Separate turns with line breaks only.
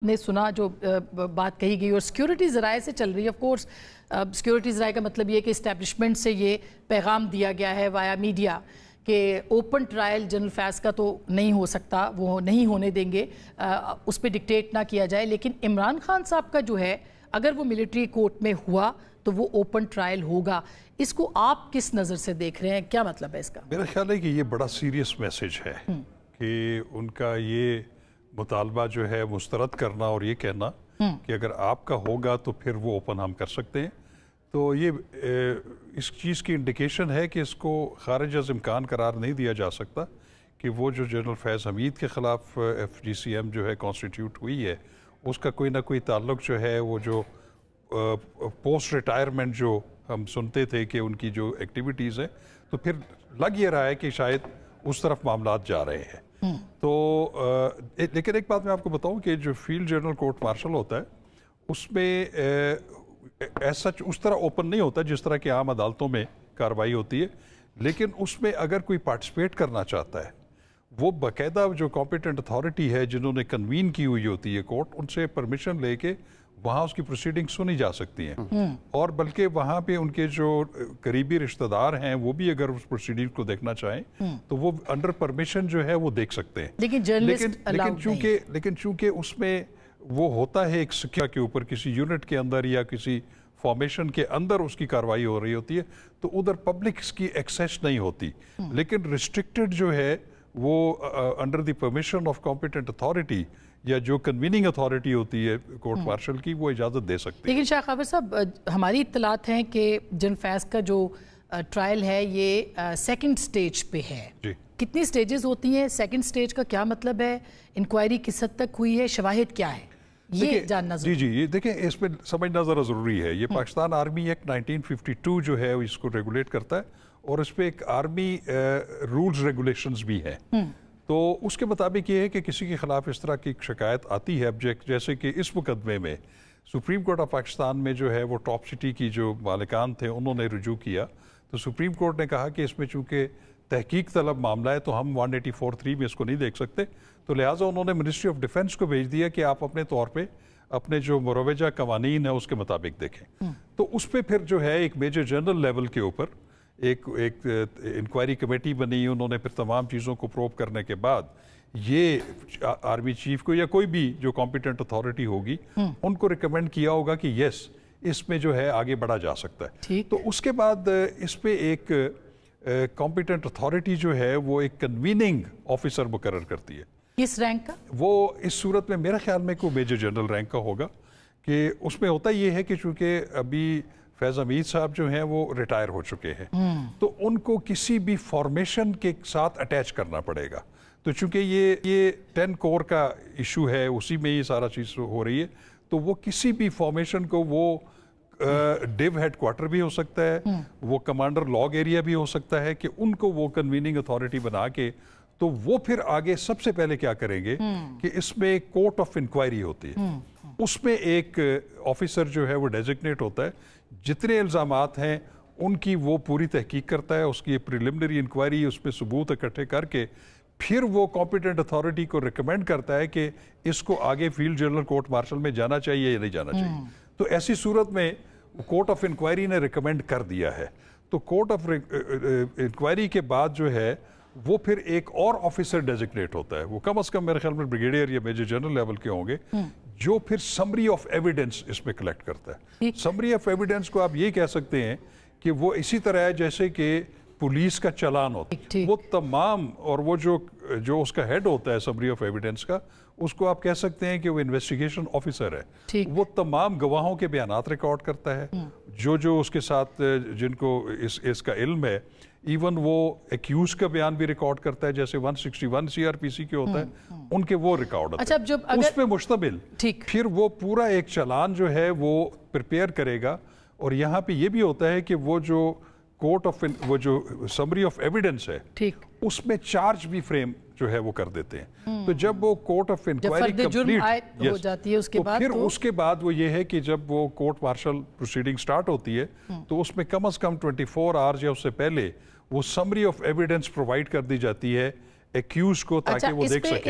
نے سنا جو بات کہی گئی اور سیکیورٹی ذرائع سے چل رہی ہے. آف کورس سیکیورٹی ذرائع کا مطلب یہ کہ اسٹیبلشمنٹ سے یہ پیغام دیا گیا ہے وایا میڈیا کہ اوپن ٹرائل جنرل فیض کا تو نہیں ہو سکتا, وہ نہیں ہونے دیں گے, اس پہ ڈکٹیٹ نہ کیا جائے. لیکن عمران خان صاحب کا جو ہے اگر وہ ملٹری کورٹ میں ہوا تو وہ اوپن ٹرائل ہوگا. اس کو آپ کس نظر سے دیکھ رہے ہیں, کیا مطلب ہے اس کا؟
میرا خیال ہے کہ یہ بڑا سیریس میسج ہے کہ ان کا یہ مطالبہ جو ہے مسترد کرنا اور یہ کہنا کہ اگر آپ کا ہوگا تو پھر وہ اوپن ہم کر سکتے ہیں. تو یہ اس چیز کی انڈیکیشن ہے کہ اس کو خارج از امکان قرار نہیں دیا جا سکتا کہ وہ جو جنرل فیض حمید کے خلاف ایف جی سی ایم جو ہے کانسٹیٹیوٹ ہوئی ہے اس کا کوئی نہ کوئی تعلق جو ہے وہ جو پوسٹ ریٹائرمنٹ جو ہم سنتے تھے کہ ان کی جو ایکٹیویٹیز ہیں تو پھر لگ یہ رہا ہے کہ شاید اس طرف معاملات جا رہے ہیں. تو لیکن ایک بات میں آپ کو بتاؤں کہ جو فیلڈ جنرل کورٹ مارشل ہوتا ہے اس میں ایسا اس طرح اوپن نہیں ہوتا جس طرح کہ عام عدالتوں میں کارروائی ہوتی ہے, لیکن اس میں اگر کوئی پارٹیسپیٹ کرنا چاہتا ہے وہ باقاعدہ جو کمپیٹنٹ اتھارٹی ہے جنہوں نے کنوین کی ہوئی ہوتی ہے کورٹ, ان سے پرمیشن لے کے وہاں اس کی پروسیڈنگ سنی جا سکتی ہیں, اور بلکہ وہاں پہ ان کے جو قریبی رشتہ دار ہیں وہ بھی اگر اس پروسیڈنگ کو دیکھنا چاہیں تو وہ انڈر پرمیشن جو ہے وہ دیکھ سکتے ہیں. لیکن چونکہ اس میں وہ ہوتا ہے ایک سکیہ کے اوپر کسی یونٹ کے اندر یا کسی فارمیشن کے اندر اس کی کارروائی ہو رہی ہوتی ہے تو ادھر پبلک اس کی ایکسیس نہیں ہوتی, لیکن ریسٹرکٹڈ جو ہے وہ under the permission of competent authority یا جو کنویننگ اتھارٹی ہوتی ہے کورٹ مارشل کی وہ اجازت دے سکتی ہے.
لیکن شاہ خاور صاحب ہماری اطلاعات ہیں کہ جنرل فیض کا جو ٹرائل ہے یہ سیکنڈ سٹیج پہ ہے. کتنی سٹیجز ہوتی ہیں, سیکنڈ سٹیج کا کیا مطلب ہے, انکوائری کس حد تک ہوئی ہے, شواہد کیا ہے, یہ جاننا ضروری ہے.
جی دیکھیں اس میں سمجھنا ذرا ضروری ہے. یہ پاکستان آرمی ایکٹ 1952 جو ہے اس کو ریگولیٹ کرتا ہے اور اس پہ ایک آرمی رولز ریگولیشنز بھی ہیں. تو اس کے مطابق یہ ہے کہ کسی کے خلاف اس طرح کی شکایت آتی ہے آبجیکٹ, جیسے کہ اس مقدمے میں سپریم کورٹ آف پاکستان میں جو ہے وہ ٹاپ سٹی کی جو مالکان تھے انہوں نے رجوع کیا, تو سپریم کورٹ نے کہا کہ اس میں چونکہ تحقیق طلب معاملہ ہے تو ہم 184(3) میں اس کو نہیں دیکھ سکتے, تو لہٰذا انہوں نے منسٹری آف ڈیفنس کو بھیج دیا کہ آپ اپنے طور پہ اپنے جو مروجہ قوانین ہیں اس کے مطابق دیکھیں. تو اس پہ پھر جو ہے ایک میجر جنرل لیول کے اوپر ایک انکوائری کمیٹی بنی, انہوں نے پھر تمام چیزوں کو پروب کرنے کے بعد یہ آرمی چیف کو یا کوئی بھی جو کمپیٹنٹ اتھارٹی ہوگی ان کو ریکمینڈ کیا ہوگا کہ یس اس میں جو ہے آگے بڑھا جا سکتا ہے. تو اس کے بعد اس پہ ایک کمپیٹنٹ اتھارٹی جو ہے وہ ایک کنویننگ آفیسر مقرر کرتی ہے.
کس رینک کا؟
وہ اس صورت میں میرا خیال میں کوئی میجر جنرل رینک کا ہوگا, کہ اس میں ہوتا یہ ہے کہ چونکہ ابھی فیض حمید صاحب جو ہیں وہ ریٹائر ہو چکے ہیں تو ان کو کسی بھی فارمیشن کے ساتھ اٹیچ کرنا پڑے گا. تو چونکہ یہ 10 کور کا ایشو ہے, اسی میں یہ سارا چیز ہو رہی ہے, تو وہ کسی بھی فارمیشن کو وہ ڈیو ہیڈ کوارٹر بھی ہو سکتا ہے, وہ کمانڈر لاگ ایریا بھی ہو سکتا ہے, کہ ان کو وہ کنویننگ اتھارٹی بنا کے تو وہ پھر آگے سب سے پہلے کیا کریں گے کہ اس میں ایک کورٹ آف انکوائری ہوتی ہے, اس میں ایک آفیسر جو ہے وہ ڈیزگنیٹ ہوتا ہے, جتنے الزامات ہیں ان کی وہ پوری تحقیق کرتا ہے, اس کی پریلیمنری انکوائری اس میں ثبوت اکٹھے کر کے پھر وہ کمپیٹنٹ اتھارٹی کو ریکمینڈ کرتا ہے کہ اس کو آگے فیلڈ جنرل کورٹ مارشل میں جانا چاہیے یا نہیں جانا چاہیے. تو ایسی صورت میں کورٹ آف انکوائری نے ریکمینڈ کر دیا ہے, تو کورٹ آف انکوائری کے بعد جو ہے وہ پھر ایک اور آفیسر ڈیزگنیٹ ہوتا ہے, وہ کم از کم میرے خیال میں بریگیڈیئر یا میجر جنرل لیول کے ہوں گے, جو پھر سمری آف ایویڈنس اس میں کلیکٹ کرتا ہے. سمری آف ایویڈنس کو آپ یہ کہہ سکتے ہیں کہ وہ اسی طرح ہے جیسے کہ پولیس کا چلان ہوتا ہے, وہ تمام, اور وہ جو اس کا ہیڈ ہوتا ہے سمری آف ایویڈنس کا, اس کو آپ کہہ سکتے ہیں کہ وہ انویسٹیگیشن آفیسر ہے. وہ تمام گواہوں کے بیانات ریکارڈ کرتا ہے, جو اس کے ساتھ جن کو اس کا علم ہے, ایون وہ ایکیوز کا بیان بھی ریکارڈ کرتا ہے, جیسے 161 سی آر پی سی کے ہوتا ہے ان کے وہ ریکارڈ ہوتا ہے, اس پہ مشتمل پھر وہ پورا ایک چلان جو ہے وہ پریپیئر کرے گا. اور یہاں پہ یہ بھی ہوتا ہے کہ وہ جو کورٹ آف وہ جو سمری آف ایویڈنس ہے اس میں چارج بھی فریم جو ہے وہ کر دیتے ہیں. تو جب وہ کورٹ آف انکوائری کمپلیٹ
ہو جاتی ہے
اس کے بعد وہ یہ ہے کہ جب وہ کورٹ مارشل پروسیڈنگ سٹارٹ ہوتی ہے تو اس میں کم از کم 24 آورز یا اس سے پہلے وہ سمری آف ایویڈنس پرووائڈ کر دی جاتی ہے ایکیوز کو, تاکہ وہ دیکھ سکے.